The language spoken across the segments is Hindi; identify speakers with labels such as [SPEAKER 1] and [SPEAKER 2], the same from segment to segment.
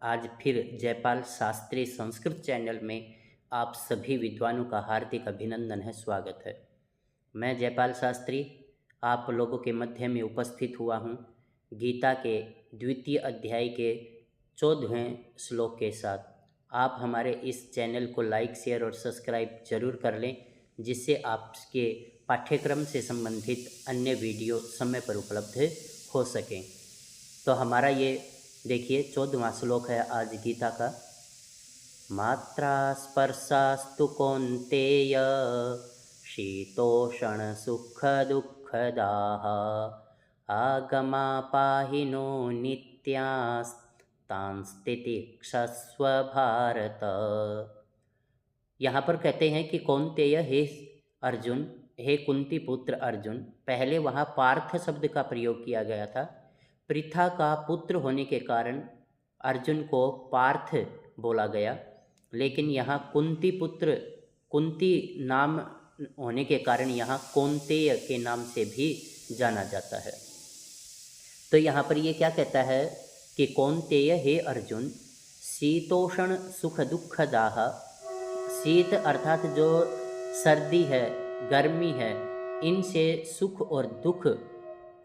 [SPEAKER 1] आज फिर जयपाल शास्त्री संस्कृत चैनल में आप सभी विद्वानों का हार्दिक अभिनंदन है, स्वागत है। मैं जयपाल शास्त्री आप लोगों के मध्य में उपस्थित हुआ हूँ गीता के द्वितीय अध्याय के 14वें श्लोक के साथ। आप हमारे इस चैनल को लाइक, शेयर और सब्सक्राइब जरूर कर लें, जिससे आपके पाठ्यक्रम से संबंधित अन्य वीडियो समय पर उपलब्ध हो सकें। तो हमारा ये देखिए 14वां श्लोक है आज गीता का। मात्रा स्पर्शास्तु कौन्तेय शीतोषण सुख दुःखदाः आगमापाहिनो नित्यास्तांस्तितिक्षस्व भारत। यहाँ पर कहते हैं कि कौन्तेय, हे अर्जुन, हे कुंती पुत्र अर्जुन। पहले वहाँ पार्थ शब्द का प्रयोग किया गया था। पृथा का पुत्र होने के कारण अर्जुन को पार्थ बोला गया, लेकिन यहाँ कुंती पुत्र, कुंती नाम होने के कारण यहाँ कौन्तेय के नाम से भी जाना जाता है। तो यहाँ पर ये क्या कहता है कि कौन्तेय, हे अर्जुन, शीतोषण सुख दुःखदाः, शीत अर्थात जो सर्दी है, गर्मी है, इनसे सुख और दुख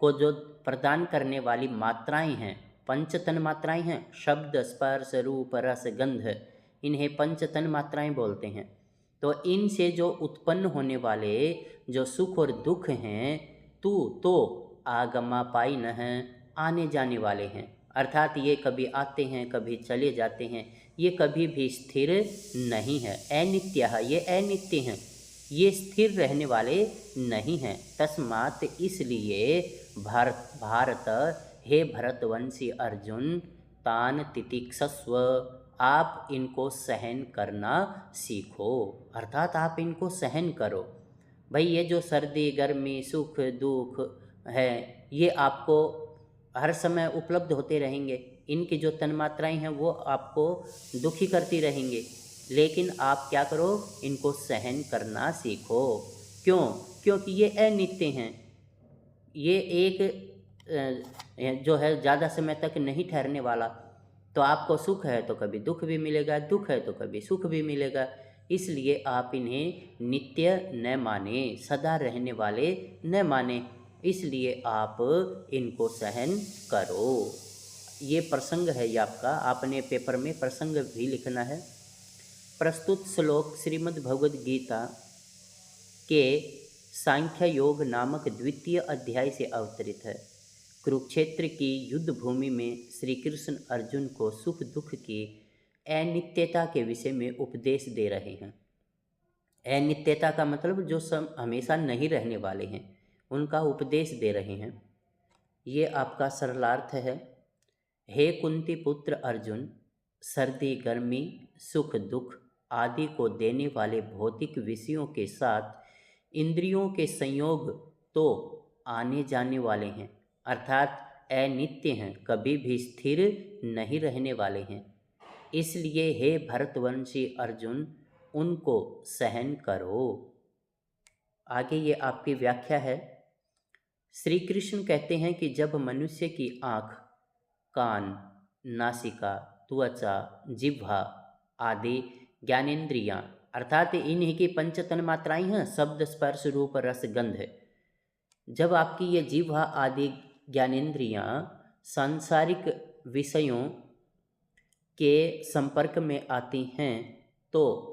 [SPEAKER 1] को जो प्रदान करने वाली मात्राएं हैं, पंचतन मात्राएं हैं, शब्द, स्पर्श, रूप, रस, गंध, इन्हें पंचतन मात्राएं बोलते हैं। तो इनसे जो उत्पन्न होने वाले जो सुख और दुख हैं, तू तो आगमापायिन हैं, आने जाने वाले हैं। अर्थात ये कभी आते हैं, कभी चले जाते हैं, ये कभी भी स्थिर नहीं है। अनित्यः, ये अनित्य हैं, ये स्थिर रहने वाले नहीं हैं। तस्मात्, इसलिए भारत, हे भरतवंशी अर्जुन, तान तितिक्षस्व, आप इनको सहन करना सीखो। अर्थात आप इनको सहन करो। भाई ये जो सर्दी, गर्मी, सुख, दुख है, ये आपको हर समय उपलब्ध होते रहेंगे। इनकी जो तन्मात्राएं हैं वो आपको दुखी करती रहेंगी, लेकिन आप क्या करो, इनको सहन करना सीखो। क्यों? क्योंकि ये अनित्य हैं। ये एक जो है ज़्यादा समय तक नहीं ठहरने वाला। तो आपको सुख है तो कभी दुख भी मिलेगा, दुख है तो कभी सुख भी मिलेगा। इसलिए आप इन्हें नित्य न माने, सदा रहने वाले न माने, इसलिए आप इनको सहन करो। ये प्रसंग है ये आपका, आपने पेपर में प्रसंग भी लिखना है। प्रस्तुत श्लोक श्रीमद् भगवद गीता के सांख्य योग नामक द्वितीय अध्याय से अवतरित है। कुरुक्षेत्र की युद्ध भूमि में श्री कृष्ण अर्जुन को सुख दुख की अनित्यता के विषय में उपदेश दे रहे हैं। अनित्यता का मतलब जो हमेशा नहीं रहने वाले हैं, उनका उपदेश दे रहे हैं। ये आपका सरलार्थ है। हे कुंती पुत्र अर्जुन, सर्दी, गर्मी, सुख दुख आदि को देने वाले भौतिक विषयों के साथ इंद्रियों के संयोग तो आने जाने वाले हैं, अर्थात अनित्य हैं, कभी भी स्थिर नहीं रहने वाले हैं। इसलिए हे भरतवंशी अर्जुन, उनको सहन करो। आगे ये आपकी व्याख्या है। श्री कृष्ण कहते हैं कि जब मनुष्य की आँख, कान, नासिका, त्वचा, जिह्वा आदि ज्ञानेंद्रियाँ, अर्थात इन्हीं की पंचतन मात्राएं हैं, शब्द, स्पर्श, रूप, रस, गंध। जब आपकी ये जिह्वा आदि ज्ञानेंद्रियाँ सांसारिक विषयों के संपर्क में आती हैं, तो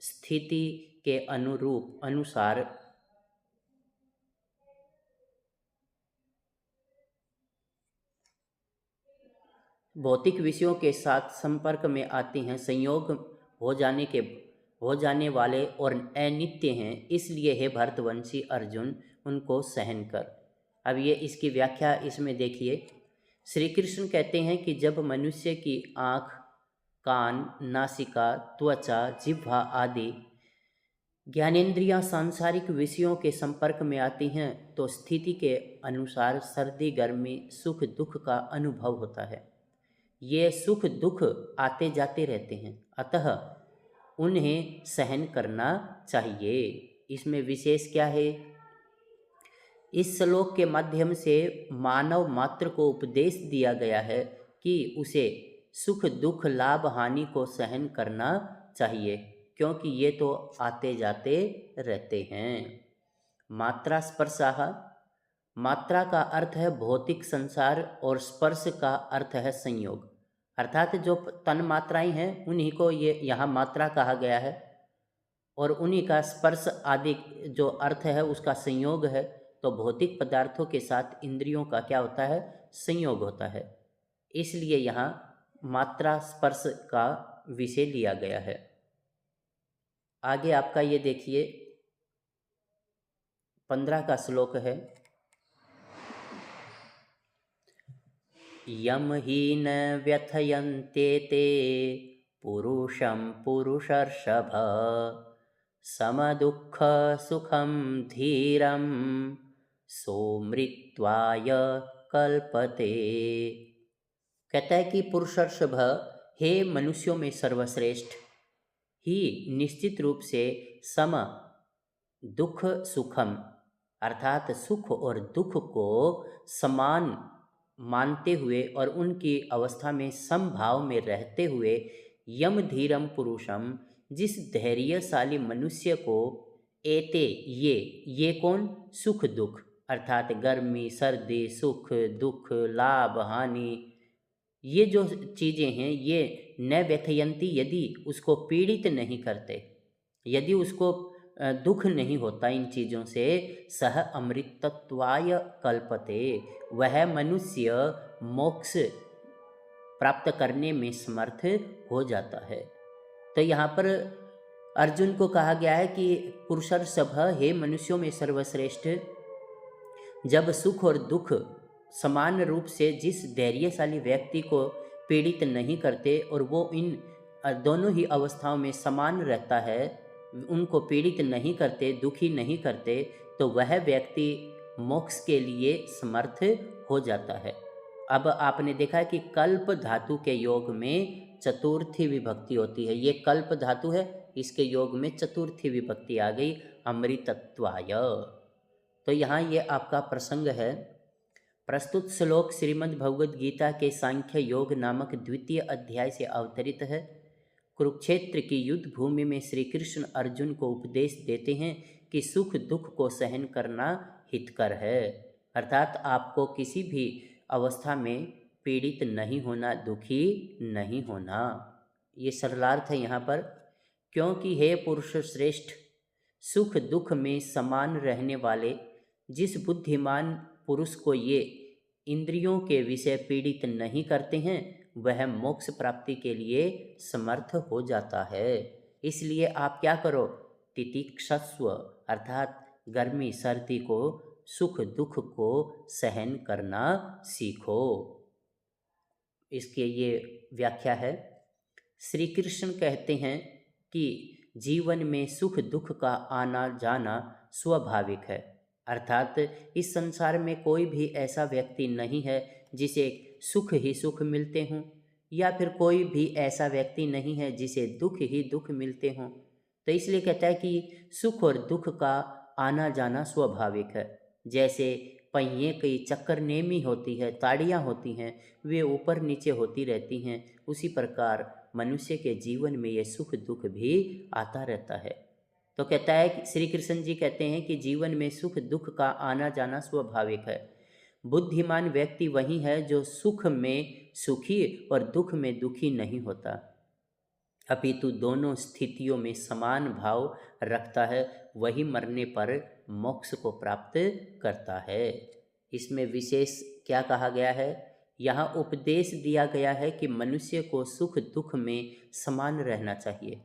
[SPEAKER 1] स्थिति के अनुसार भौतिक विषयों के साथ संपर्क में आती हैं, संयोग हो जाने वाले और अनित्य हैं। इसलिए हे भरतवंशी अर्जुन, उनको सहन कर। अब ये इसकी व्याख्या इसमें देखिए। श्री कृष्ण कहते हैं कि जब मनुष्य की आँख, कान, नासिका, त्वचा, जिह्वा आदि ज्ञानेंद्रियां सांसारिक विषयों के संपर्क में आती हैं, तो स्थिति के अनुसार सर्दी, गर्मी, सुख दुख का अनुभव होता है। ये सुख दुख आते जाते रहते हैं, अतः उन्हें सहन करना चाहिए। इसमें विशेष क्या है? इस श्लोक के माध्यम से मानव मात्र को उपदेश दिया गया है कि उसे सुख दुख लाभ हानि को सहन करना चाहिए, क्योंकि ये तो आते जाते रहते हैं। मात्रा स्पर्शाः, मात्रा का अर्थ है भौतिक संसार और स्पर्श का अर्थ है संयोग, अर्थात जो तन मात्राएं हैं उन्हीं को ये यहाँ मात्रा कहा गया है, और उन्हीं का स्पर्श आदि जो अर्थ है उसका संयोग है। तो भौतिक पदार्थों के साथ इंद्रियों का क्या होता है, संयोग होता है, इसलिए यहाँ मात्रा स्पर्श का विषय लिया गया है। आगे आपका ये देखिए 15 का श्लोक है, यम ही न व्यथयन्ते ते पुरुषं पुरुषर्षभ समदुःख सुखं धीरं सोमृत्वाय कल्पते। कहता है कि पुरुषर्षभ, हे मनुष्यों में सर्वश्रेष्ठ, ही निश्चित रूप से सम दुख सुखम, अर्थात सुख और दुख को समान मानते हुए और उनकी अवस्था में समभाव में रहते हुए, यम धीरम पुरुषम, जिस धैर्यशाली मनुष्य को, एते ये कौन, सुख दुख अर्थात गर्मी सर्दी सुख दुख लाभ हानि, ये जो चीज़ें हैं ये न व्यथयंती, यदि उसको पीड़ित नहीं करते, यदि उसको दुख नहीं होता इन चीज़ों से, सह अमृतत्वाय कल्पते, वह मनुष्य मोक्ष प्राप्त करने में समर्थ हो जाता है। तो यहाँ पर अर्जुन को कहा गया है कि पुरुषर्षभ, हे मनुष्यों में सर्वश्रेष्ठ, जब सुख और दुख समान रूप से जिस धैर्यशाली व्यक्ति को पीड़ित नहीं करते और वो इन दोनों ही अवस्थाओं में समान रहता है, उनको पीड़ित नहीं करते, दुखी नहीं करते, तो वह व्यक्ति मोक्ष के लिए समर्थ हो जाता है। अब आपने देखा है कि कल्प धातु के योग में चतुर्थी विभक्ति होती है, ये कल्प धातु है, इसके योग में चतुर्थी विभक्ति आ गई, अमृतत्वाय। तो यहाँ ये आपका प्रसंग है। प्रस्तुत श्लोक श्रीमद् भगवद गीता के सांख्य योग नामक द्वितीय अध्याय से अवतरित है। कुरुक्षेत्र की युद्ध भूमि में श्री कृष्ण अर्जुन को उपदेश देते हैं कि सुख दुख को सहन करना हितकर है, अर्थात आपको किसी भी अवस्था में पीड़ित नहीं होना, दुखी नहीं होना। ये सरलार्थ है यहाँ पर, क्योंकि हे पुरुष श्रेष्ठ, सुख दुख में समान रहने वाले जिस बुद्धिमान पुरुष को ये इंद्रियों के विषय पीड़ित नहीं करते हैं, वह मोक्ष प्राप्ति के लिए समर्थ हो जाता है। इसलिए आप क्या करो, तितिक्षस्व, अर्थात गर्मी सर्दी को, सुख दुख को सहन करना सीखो। इसके ये व्याख्या है। श्री कृष्ण कहते हैं कि जीवन में सुख दुख का आना जाना स्वाभाविक है, अर्थात इस संसार में कोई भी ऐसा व्यक्ति नहीं है जिसे सुख ही सुख मिलते हों, या फिर कोई भी ऐसा व्यक्ति नहीं है जिसे दुख ही दुख मिलते हों। तो इसलिए कहता है कि सुख और दुख का आना जाना स्वाभाविक है। जैसे पहिए की चक्कर नेमी होती है, ताड़ियाँ होती हैं, वे ऊपर नीचे होती रहती हैं, उसी प्रकार मनुष्य के जीवन में ये सुख दुख भी आता रहता है। तो कहता है कि श्री कृष्ण जी कहते हैं कि जीवन में सुख दुख का आना जाना स्वाभाविक है। बुद्धिमान व्यक्ति वही है जो सुख में सुखी और दुख में दुखी नहीं होता, अपितु दोनों स्थितियों में समान भाव रखता है, वही मरने पर मोक्ष को प्राप्त करता है। इसमें विशेष क्या कहा गया है, यहाँ उपदेश दिया गया है कि मनुष्य को सुख दुख में समान रहना चाहिए।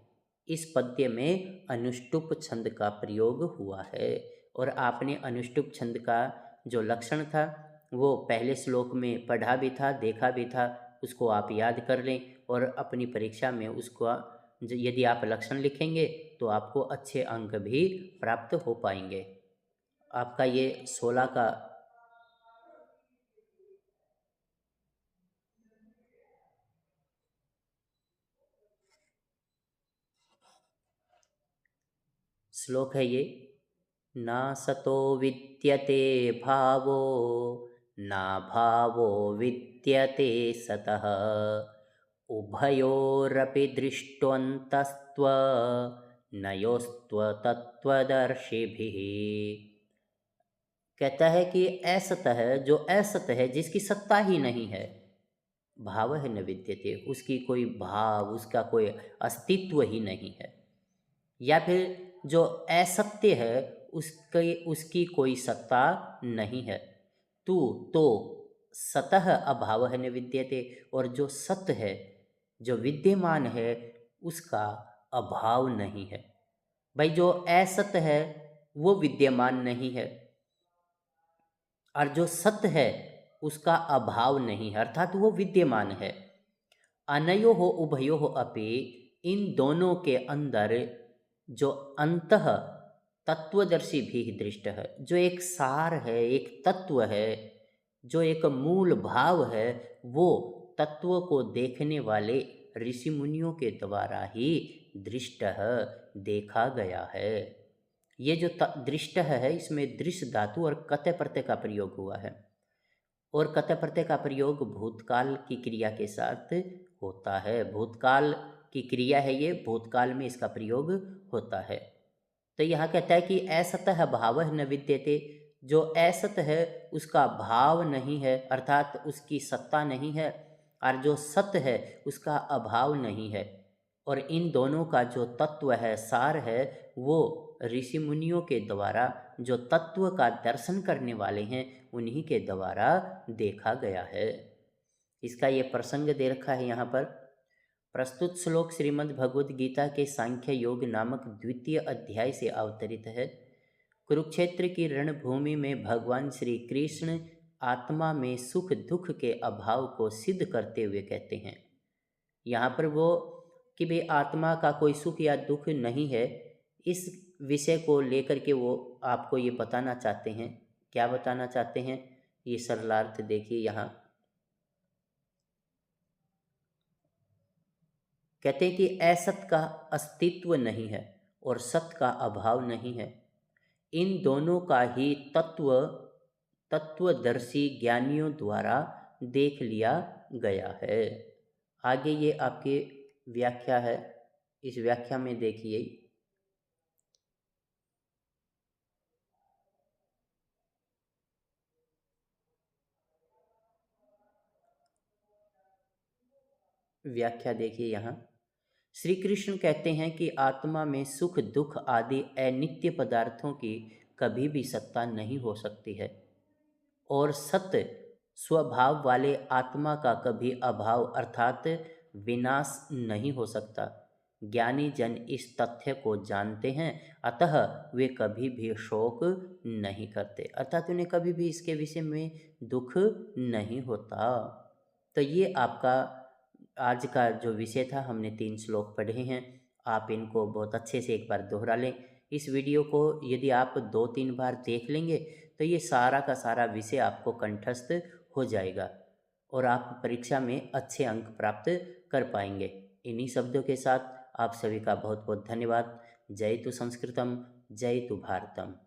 [SPEAKER 1] इस पद्य में अनुष्टुप छंद का प्रयोग हुआ है, और आपने अनुष्टुप छंद का जो लक्षण था वो पहले श्लोक में पढ़ा भी था, देखा भी था, उसको आप याद कर लें और अपनी परीक्षा में उसको यदि आप लक्षण लिखेंगे तो आपको अच्छे अंक भी प्राप्त हो पाएंगे। आपका ये 16 का श्लोक है ये, ना सतो विद्यते भावो ना भावो विद्यते सतः उभयोरपि दृष्टवन्तस्त्व नयोस्त्वतत्त्वदर्शिभिः। कहता है कि असत है, जो असत है, जिसकी सत्ता ही नहीं है, भाव है न विद्यते, उसकी कोई भाव, उसका कोई अस्तित्व ही नहीं है। या फिर जो असत्य है, उसकी कोई सत्ता नहीं है। तू तो सतः अभाव है न विद्यते, और जो सत्य है, जो विद्यमान है, उसका अभाव नहीं है। भाई जो असत्य है वो विद्यमान नहीं है, और जो सत्य है उसका अभाव नहीं है, अर्थात वो विद्यमान है। अनयो हो उभयो हो अपि, इन दोनों के अंदर जो अंतः तत्वदर्शी भी दृष्ट है, जो एक सार है, एक तत्व है, जो एक मूल भाव है, वो तत्व को देखने वाले ऋषि मुनियों के द्वारा ही दृष्ट देखा गया है। ये जो दृष्ट है, इसमें दृश्य धातु और कत प्रत्यय का प्रयोग हुआ है, और कत प्रत्यय का प्रयोग भूतकाल की क्रिया के साथ होता है। भूतकाल की क्रिया है ये, भूतकाल में इसका प्रयोग होता है। तो यहाँ कहता है कि असतः भावः न विद्यते, जो असत है उसका भाव नहीं है, अर्थात उसकी सत्ता नहीं है, और जो सत्य है उसका अभाव नहीं है। और इन दोनों का जो तत्व है, सार है, वो ऋषि मुनियों के द्वारा, जो तत्व का दर्शन करने वाले हैं, उन्हीं के द्वारा देखा गया है। इसका ये प्रसंग दे रखा है यहाँ पर। प्रस्तुत श्लोक श्रीमद् भगवद गीता के सांख्य योग नामक द्वितीय अध्याय से अवतरित है। कुरुक्षेत्र की रणभूमि में भगवान श्री कृष्ण आत्मा में सुख दुख के अभाव को सिद्ध करते हुए कहते हैं। यहाँ पर वो कि भाई आत्मा का कोई सुख या दुख नहीं है, इस विषय को लेकर के वो आपको ये बताना चाहते हैं। क्या बताना चाहते हैं, ये सरलार्थ देखिए। यहाँ कहते हैं कि असत का अस्तित्व नहीं है और सत का अभाव नहीं है, इन दोनों का ही तत्वदर्शी ज्ञानियों द्वारा देख लिया गया है। आगे ये आपकी व्याख्या है, इस व्याख्या में देखिए। व्याख्या देखिए। यहाँ श्री कृष्ण कहते हैं कि आत्मा में सुख दुख आदि अनित्य पदार्थों की कभी भी सत्ता नहीं हो सकती है, और सत्य स्वभाव वाले आत्मा का कभी अभाव अर्थात विनाश नहीं हो सकता। ज्ञानी जन इस तथ्य को जानते हैं, अतः वे कभी भी शोक नहीं करते, अर्थात उन्हें कभी भी इसके विषय में दुख नहीं होता। तो ये आपका आज का जो विषय था, हमने 3 श्लोक पढ़े हैं। आप इनको बहुत अच्छे से एक बार दोहरा लें। इस वीडियो को यदि आप 2-3 बार देख लेंगे तो ये सारा का सारा विषय आपको कंठस्थ हो जाएगा और आप परीक्षा में अच्छे अंक प्राप्त कर पाएंगे। इन्हीं शब्दों के साथ आप सभी का बहुत बहुत धन्यवाद। जय तु संस्कृतम, जय तु भारतम।